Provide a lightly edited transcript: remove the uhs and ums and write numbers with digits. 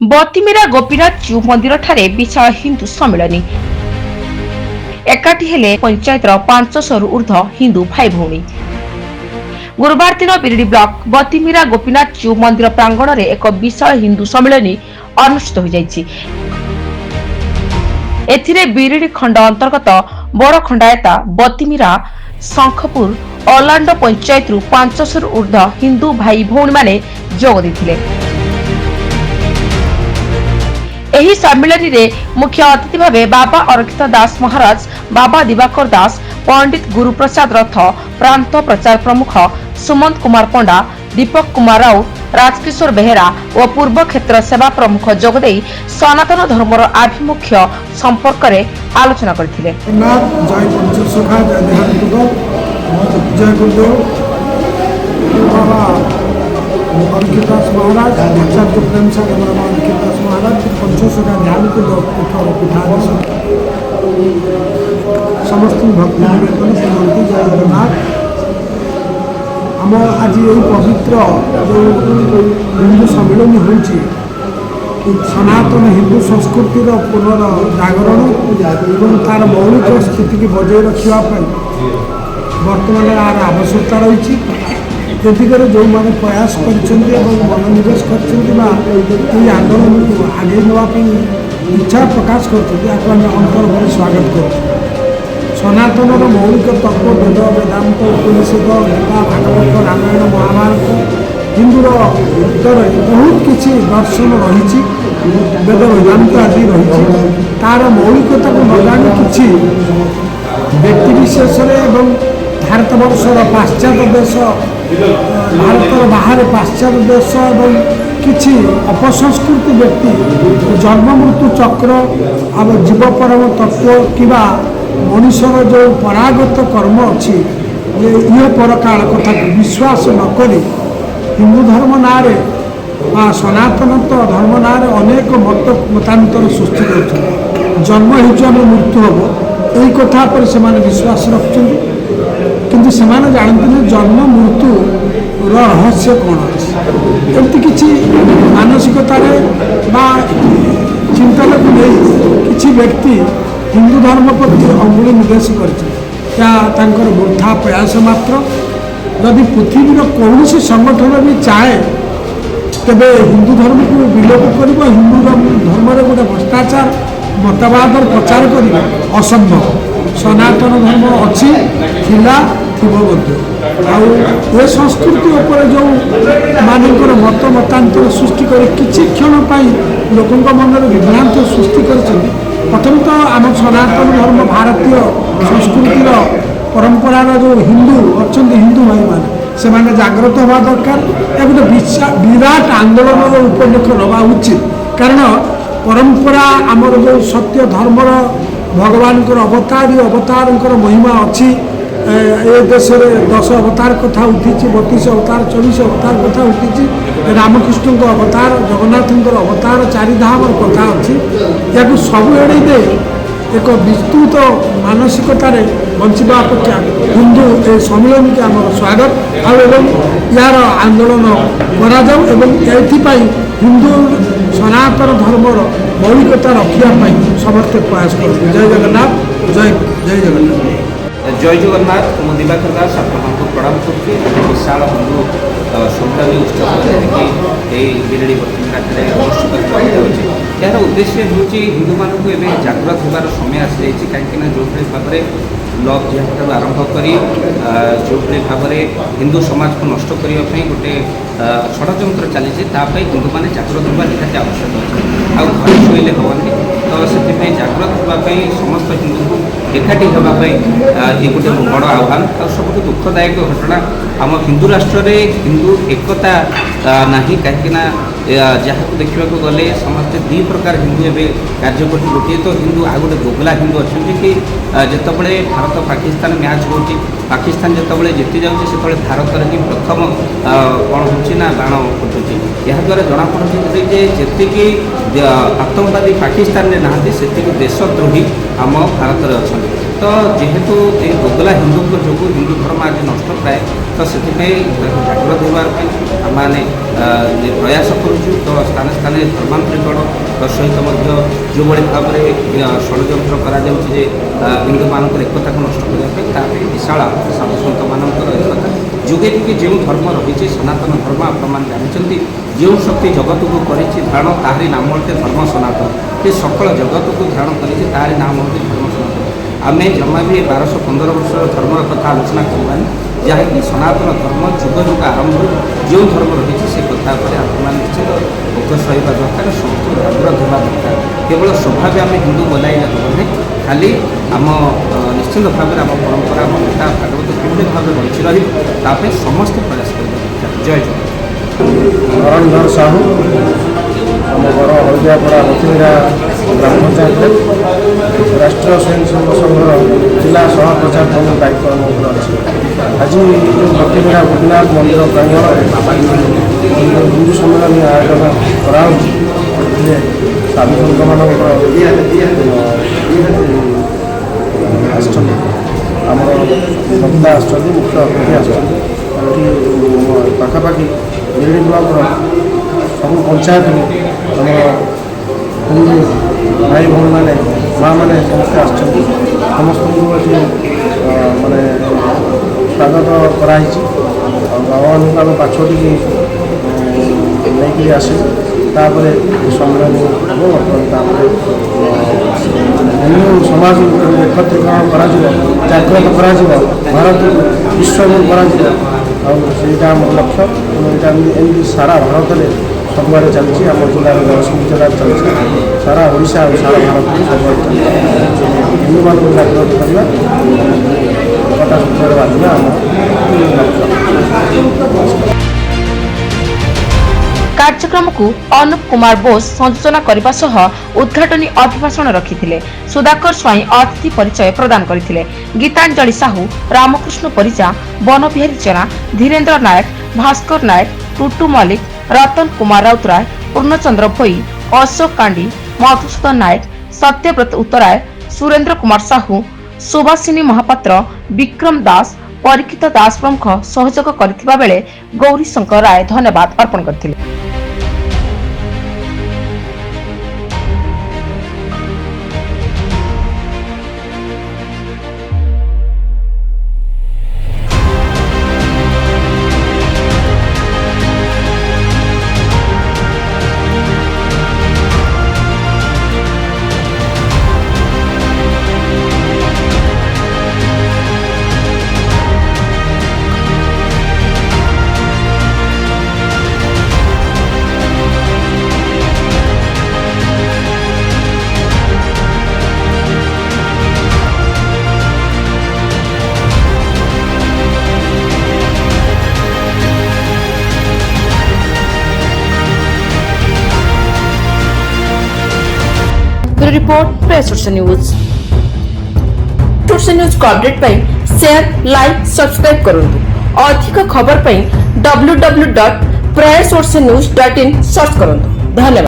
बतिमेरा गोपीनाथ जीव मंदिर ठारे विशाल हिंदू सम्मिलनी एकाठी हेले पंचायतर 500 ऊर्ध्व हिंदू भाई भौणी। गुरुवार दिन बिरिडी ब्लॉक बतिमेरा गोपीनाथ जीव मंदिर प्रांगण में एक विशाल हिंदू सम्मिलनी अनुष्ठित हो जाइछि। एथिरे बिरिडी खंड अंतर्गत बड़ खंडायता बतिमेरा शंखपुर अर्लांडो पंचायत 500 ऊर्ध्व हिंदू भाई भौणी माने जोग देथिले। एही सम्मेलन रे मुख्य अतिथि भावे बाबा अरक्षित दास महाराज, बाबा दिवाकर दास, पंडित गुरुप्रसाद रथ, प्रांत प्रचार प्रमुख सुमंत कुमार पंडा, दीपक कुमार राउत, राजकिशोर बेहेरा और पूर्व क्षेत्र सेवा प्रमुख जोगदे सनातन धर्मर आभिमुख्य संपर्क में आलोचना करथिले। दास महाराज आचार्य प्रेम सागर दास महाराज पंचोशोका ध्यान को पीठाधीश समस्त भक्ति निवेदन शुणती। जय जगन्नाथ। आम आज यही पवित्र जो हिंदू सम्मिलन हो सनातन हिंदू संस्कृतिर पुनर्जागरण और तार मौलिक स्थिति की बजाय रखापी बर्तमान यार आवश्यकता रही। ये दिगरे जो मैंने प्रयास कर मनोनिवेश कर आंदोलन को आगे नापी इच्छा प्रकाश कर अंतर भरी स्वागत कर। सनातन मौलिक तत्व वेद वेदांत उपनिषद गीता भागवत रामायण महाभारत हिंदूर उत्तर बहुत किसी दर्शन रही वेद वेदांत आदि रही तार मौलिकता को न जानी कि व्यक्ति विशेष भारतवर्षर पाश्चात्य देश भारत बाहर पाश्चात्य देश और किसी अपसंस्कृति व्यक्ति जन्म मृत्यु चक्र अब जीव परम तत्व कि मनुष्यर जो परागत कर्म अच्छी ये परकाल कथा विश्वास नक हिंदू धर्म ना सनातन धर्म ना अनेक मतांतर सृष्टि कर जन्म हो मृत्यु हम यही कथा पर से विश्वास रखुच्च किंतु से जानते जन्म मृत्यु रहस्य कौन अच्छी एमती किसी मानसिकतार चिंतन को नहीं कि व्यक्ति हिंदू धर्म प्रति अंगुली निवेश कर वृथा प्रयास मात्र। यदि पृथ्वीर कौन संगठन भी चाहे तेरे हिंदू धर्म को विलोप कर हिंदू धर्म गोटे भ्रष्टाचार मतवाद प्रचार कर असंभव। सनातन धर्म अच्छी ये संस्कृति उपर जो मानकर मत मतांतर सृष्टि कर किसी क्षण लोक मन में विभ्रांत सृष्टि कर। प्रथम तो आम सनातन धर्म भारतीय संस्कृतिर परंपरार जो हिंदू अच्छा हिंदू भाई मान से जागृत हवा दरकार गोटे विराट आंदोलन उपलेख नवा उचित। कारण परंपरा आमर जो सत्य धर्मर भगवान अवतार अवतार महिमा अच्छी। ए देश में 10 अवतार कथा उठी 32 अवतार 24 अवतार कथा उठी रामकृष्ण अवतार जगन्नाथ अवतार 4 धाम कथा अच्छी। या सब एड़े दे एक विस्तृत मानसिकतार बंचा अपेक्षा हिंदू ए सम्मिलन के आम स्वागत एवं यार आंदोलन करा हिंदू सनातन धर्मर मौलिकता रखापी समस्ते प्रयास कर। जय जगन्नाथ। जय जय जगन्नाथ। जय जगन्नाथ। मु दिवाकर दास आपको प्रणाम करुँगी। विशाल हिंदू श्रद्धांजलि उत्सव कि बिरड़ी बतिमेरा अनुष्ठित यार उद्देश्य हूँ हिंदू मानक एवं जागृत होबार समय आसी जाइए कहीं जो भाव में लव जिहाद आरंभ कर जो भाव में हिंदू समाज को नष्ट करने गोटे षड्यंत्र चली हिंदू मैंने जागृत होगा निहाती आवश्यक अच्छे आउ घर शुले हेनी तो से जागृत होगापी समस्त हिंदू को एकाठी होगापी ये गोटे बड़ आह्वान। आ सब दुखदायक घटना आम हिंदू राष्ट्र में हिंदू एकता ना कहीं जहाँ को देखा गले समस्ते 2 प्रकार हिंदू एवं कार्य कर गोटे तो हिंदू आ गए दोगला हिंदू अच्छा कि जितेबाला भारत पाकिस्तान मैच हो पाकिस्तान जितेबाला जीति जाऊँगी से भारत ही प्रथम कौन हो बाण फुटुची याद्वारा जमापड़ी जी आतंकवादी पाकिस्तान में नहांती से देशद्रोही आम भारत में अच्छा। तो जेहेतु ये दोगला हिंदू जो हिंदू धर्म आज नष्ट प्राय तो से जागृत होगार ଆମେ ପ୍ରୟାସ କରୁଛୁ। ତ ସ୍ଥାନେ ସ୍ଥାନେ ଧର୍ମାନ୍ତରୀକରଣ ସହିତ ମଧ୍ୟ ଯେଉଁଭଳି ଭାବରେ ଷଡ଼ଯନ୍ତ୍ର କରାଯାଉଛି ଯେ ହିନ୍ଦୁମାନଙ୍କର ଏକତାକୁ ନଷ୍ଟ କରିବା ପାଇଁ, ତା ପାଇଁ ବିଶାଳ ସାଧୁସନ୍ତମାନଙ୍କର ଏକତା ଯୁଗେ ଯୁଗେ ଯେଉଁ ଧର୍ମ ରହିଛି ସନାତନ ଧର୍ମ ଆପଣମାନେ ଜାଣିଛନ୍ତି। ଯେଉଁ ଶକ୍ତି ଜଗତକୁ କରିଛି ଧାରଣ ତାହାରି ନାମ ଅଟେ ଧର୍ମ ସନାତନ। ସେ ସକଳ ଜଗତକୁ ଧାରଣ କରିଛି ତାହାରି ନାମ ଅଟେ ଧର୍ମ ସନାତନ। ଆମେ ଜମା ବି 1215 ବର୍ଷର ଧର୍ମର କଥା ଆଲୋଚନା କରିବାନି, ଯାହାକି ସନାତନ ଧର୍ମ ଯୁଗ ଯୁଗ ଆରମ୍ଭରୁ ଯେଉଁ ଧର୍ମ ରହିଛି ସେ କଥା ଉପରେ ଆପଣମାନେ ନିଶ୍ଚିତ ଫୋକସ୍ ରହିବା ଦରକାର, ସମସ୍ତଙ୍କୁ ଜାଗ୍ରତ ହେବା ଦରକାର। କେବଳ ସ୍ୱଭାବେ ଆମେ ହିନ୍ଦୁ ବୋଲାଇଲେ ହେବ ନାହିଁ, ଖାଲି ଆମ ନିଶ୍ଚିତ ଭାବରେ ଆମ ପରମ୍ପରା ଆମ ଗୀତା ଭାଗବତ କିଭଳି ଭାବରେ ବଞ୍ଚି ରହିବ ତା ପାଇଁ ସମସ୍ତେ ପ୍ରୟାସ କରିବା ଦରକାର। ଜୟ ଜଗନ୍ନାଥ। ଧରଣୀଧର ସାହୁ, ଆମ ଘର ହଳଦିଆପଡ଼ା ବତିମିରା ଗ୍ରାମ ପଞ୍ଚାୟତରେ ରାଷ୍ଟ୍ରୀୟ ସ୍ୱୟଂସେବକ ସଂଘର ଜିଲ୍ଲା ସହ ପ୍ରଚାର ପ୍ରମୁଖ ଦାୟିତ୍ୱ ଆମ ଉପରେ ଅଛି। ଆଜି ଯେଉଁ ବତିମିରା ଗୋପୀନାଥ ମନ୍ଦିର ପ୍ରାଙ୍ଗଣରେ ହିନ୍ଦୁ ସମ୍ମିଳନୀ ଆୟୋଜନ କରାହେଉଛି, ସେଥିରେ ସାଧୁସନ୍ତମାନଙ୍କର ଆସିଛନ୍ତି, ଆମର ବକ୍ତା ଆସିଛନ୍ତି, ମୁଖ୍ୟ ଅତିଥି ଆସିଛନ୍ତି। ଏଠି ପାଖାପାଖି ବିରଡ଼ି ବ୍ଲକର ସବୁ ପଞ୍ଚାୟତରୁ ଆମର ହିନ୍ଦୁ ଭାଇ ଭଉଣୀମାନେ ମାଆମାନେ ସମସ୍ତେ ଆସିଛନ୍ତି। ସମସ୍ତଙ୍କୁ ଆଜି ମାନେ ସ୍ୱାଗତ କରାହେଇଛି। ଆଉ ବାବାମାନଙ୍କୁ ଆମେ ପାଛୋଟିକି ନେଇକରି ଆସିବୁ। ତାପରେ ସମ୍ମିଳନୀ ହେବ। ତାପରେ ହିନ୍ଦୁ ସମାଜକୁ ଏକତ୍ରୀକରଣ କରାଯିବ, ଜାଗ୍ରତ କରାଯିବ, ଭାରତକୁ ବିଶ୍ୱଗୁରୁ କରାଯିବ। ଆଉ ସେଇଟା ଆମର ଲକ୍ଷ୍ୟ। ଏଇଟା ଏମିତି ସାରା ଭାରତରେ ସବୁଆଡ଼େ ଚାଲିଛି। ଆମ ଜିଲ୍ଲାରେ ଜଗତସିଂହପୁର ଜିଲ୍ଲାରେ ଚାଲିଛି, ସାରା ଓଡ଼ିଶା ଆଉ ସାରା ଭାରତରେ ସବୁଆଡ଼େ ଚାଲିଛି। ହିନ୍ଦୁମାନଙ୍କୁ ଜାଗ୍ରତ କରିବା, ଏକତା ସୂତ୍ରରେ ବାନ୍ଧିବା ଆମର ଲକ୍ଷ୍ୟ। କାର୍ଯ୍ୟକ୍ରମକୁ ଅନୁପ କୁମାର ବୋଷ ସଂଯୋଜନା କରିବା ସହ ଉଦ୍ଘାଟନୀ ଅଭିଭାଷଣ ରଖିଥିଲେ। ସୁଧାକର ସ୍ୱାଇଁ ଅତିଥି ପରିଚୟ ପ୍ରଦାନ କରିଥିଲେ। ଗୀତାଞ୍ଜଳି ସାହୁ, ରାମକୃଷ୍ଣ ପରିଜା, ବନବିହାରୀ ଜେନା, ଧୀରେନ୍ଦ୍ର ନାୟକ, ଭାସ୍କର ନାୟକ, ଟୁଟୁ ମଲ୍ଲିକ, ରତନ କୁମାର ରାଉତରାୟ, ପୂର୍ଣ୍ଣଚନ୍ଦ୍ର ଭୋଇ, ଅଶୋକ କାଣ୍ଡି, ମଧୁସୂଦନ ନାୟକ, ସତ୍ୟବ୍ରତ ଉତ୍ତରାୟ, ସୁରେନ୍ଦ୍ର କୁମାର ସାହୁ, ସୁଭାଷିନୀ ମହାପାତ୍ର, ବିକ୍ରମ ଦାସ, ପରୀକ୍ଷିତ ଦାସ ପ୍ରମୁଖ ସହଯୋଗ କରିଥିବା ବେଳେ ଗୌରୀ ଶଙ୍କର ରାୟ ଧନ୍ୟବାଦ ଅର୍ପଣ କରିଥିଲେ। रिपोर्ट प्रेस न्यूज को अपडेट पाई शेयर लाइक सब्सक्राइब करूँ। अधिक खबर पाई www.prayersourcenews.in सर्च करूँ। धन्यवाद।